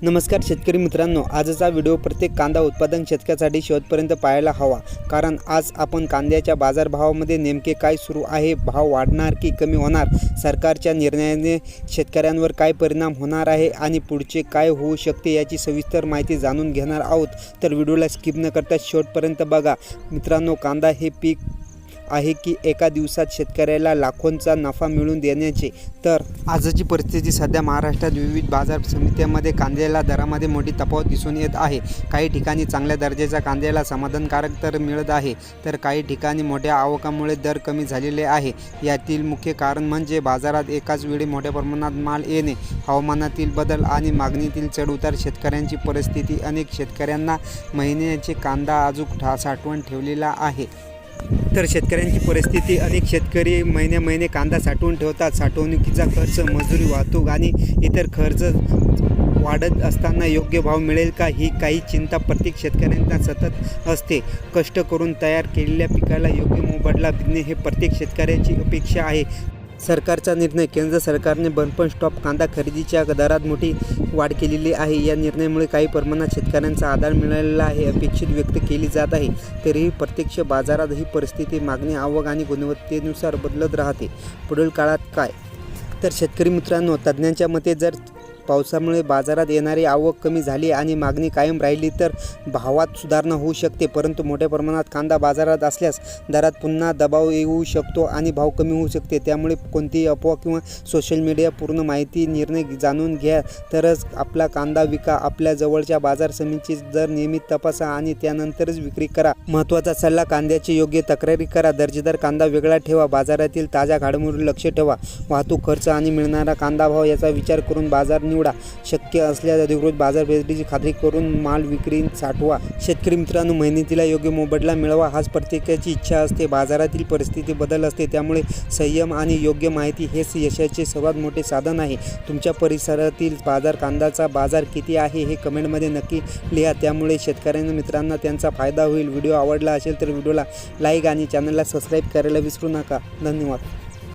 नमस्कार शेतकरी मित्रांनो, आजचा व्हिडिओ प्रत्येक कांदा उत्पादक शेतकऱ्यासाठी शेवटपर्यंत पाहायला हवा, कारण आज आपण कांद्याच्या बाजारभावामध्ये नेमके काय सुरू आहे, भाव वाढणार की कमी होणार, सरकारच्या निर्णयाने शेतकऱ्यांवर काय परिणाम होणार आहे आणि पुढचे काय होऊ शकते याची सविस्तर माहिती जाणून घेणार आहोत। तर व्हिडिओला स्किप न करता शेवटपर्यंत बघा। मित्रांनो, कांदा हे पीक आहे की एका दिवसात शेतकऱ्याला लाखोंचा नफा मिळवून देण्याचे। तर आजची परिस्थिती सध्या महाराष्ट्रात विविध बाजार समित्यांमध्ये कांद्याला दरामध्ये मोठी तफावत दिसून येत आहे। काही ठिकाणी चांगल्या दर्जाच्या कांद्याला समाधानकारक दर मिळत आहे, तर काही ठिकाणी मोठ्या आवकामुळे दर कमी झालेले आहे। यातील मुख्य कारण म्हणजे बाजारात एकाच वेळी मोठ्या प्रमाणात माल येणे, हवामानातील बदल आणि मागणीतील चढउतार। शेतकऱ्यांची परिस्थिती, अनेक शेतकऱ्यांना महिन्याचे कांदा अजून साठवून ठेवलेला आहे। तर शेतकऱ्यांची परिस्थिती, अनेक शेतकरी महिने कांदा साठवून ठेवतात। साठवणुकीचा खर्च, मजुरी, वाहतूक आणि इतर खर्च वाढत असताना योग्य भाव मिळेल का, ही काही चिंता प्रत्येक शेतकऱ्यांना सतत असते। कष्ट करून तयार केलेल्या पिकाला योग्य मोबदला मिळणे हे प्रत्येक शेतकऱ्याची अपेक्षा आहे। सरकारचा निर्णय, केंद्र सरकारने बंपर स्टॉप कांदा खरेदीच्या दरात मोठी वाढ केलेली आहे। या निर्णयामुळे काही प्रमाणात शेतकऱ्यांचा आधार मिळालेला आहे, अपेक्षित व्यक्त केली जात आहे। तरीही प्रत्यक्ष बाजारात ही परिस्थिती मागणी, आवक आणि गुणवत्तेनुसार बदलत राहते। पुढील काळात काय? तर शेतकरी मित्रांनो, तज्ज्ञांच्या मते जर पावसामुळे बाजारात येणारी आवक कमी झाली आणि मागणी कायम राहिली तर भावात सुधारणा होऊ शकते, परंतु मोठ्या प्रमाणात कांदा बाजारात असल्यास दरात पुन्हा दबाव येऊ शकतो आणि भाव कमी होऊ शकते। त्यामुळे कोणतीही अफवा किंवा सोशल मीडिया पूर्ण माहिती निर्णय जाणून घ्या, तरच आपला कांदा विका। आपल्या जवळच्या बाजार समितीचे दर नियमित तपासा आणि त्यानंतरच विक्री करा। महत्त्वाचा सल्ला, कांद्याची योग्य तक्रारी करा, दर्जेदार कांदा वेगळा ठेवा, बाजारातील ताज्या घडामोडीवर लक्ष ठेवा, वाहतूक खर्च आणि मिळणारा कांदा भाव याचा विचार करून बाजार निवडा। शक्य असल्यास अधिकृत बाजारपेठेची खात्री करून माल विक्री साठवा। शेतकरी मित्रांनो, मेहनतीला योग्य मोबदला मिळवा हाच प्रत्येकाची इच्छा असते। बाजारातील परिस्थिती बदल असते, त्यामुळे संयम आणि योग्य माहिती हेच यशाचे सर्वात मोठे साधन आहे। तुमच्या परिसरातील कांद्याचा बाजार किती आहे हे कमेंटमध्ये नक्की लिहा, त्यामुळे शेतकऱ्यांना मित्रांना त्यांचा फायदा होईल। व्हिडिओ आवडला असेल तर व्हिडिओला लाईक आणि चॅनलला सबस्क्राईब करायला विसरू नका। धन्यवाद।